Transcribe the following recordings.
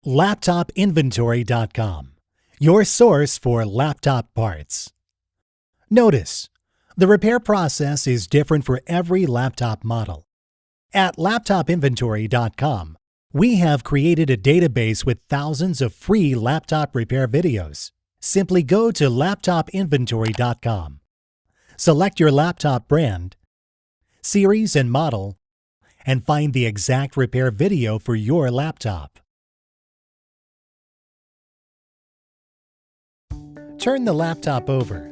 laptopinventory.com, your source for laptop parts. Notice, the repair process is different for every laptop model. At laptopinventory.com, we have created a database with thousands of free laptop repair videos. Simply go to laptopinventory.com, select your laptop brand, series and model, and find the exact repair video for your laptop. Turn the laptop over.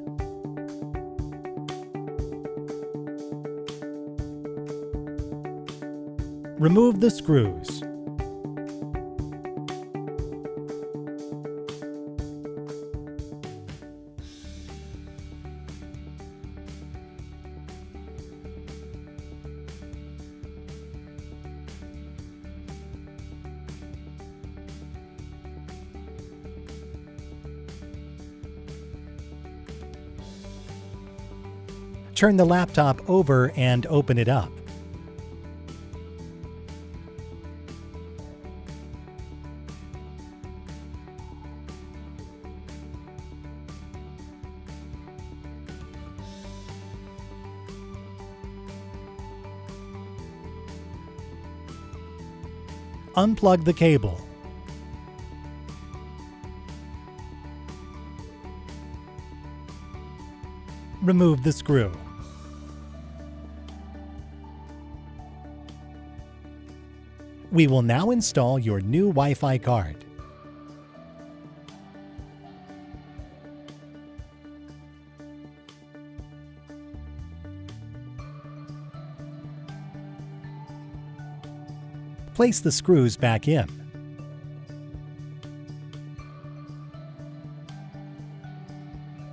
Remove the screws. Turn the laptop over and open it up. Unplug the cable. Remove the screw. We will now install your new Wi-Fi card. Place the screws back in.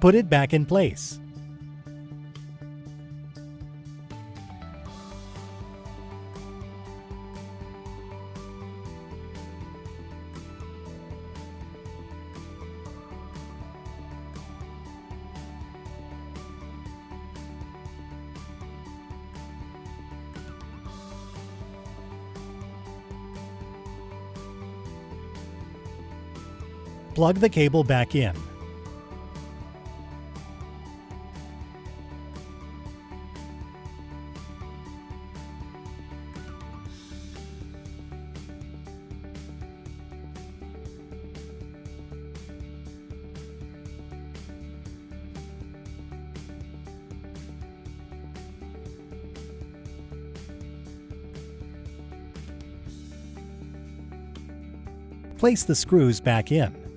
Put it back in place. Plug the cable back in. Place the screws back in.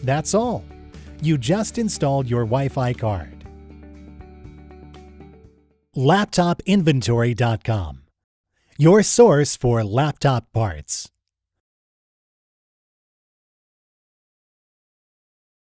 That's all. You just installed your Wi-Fi card. laptopinventory.com, your source for laptop parts.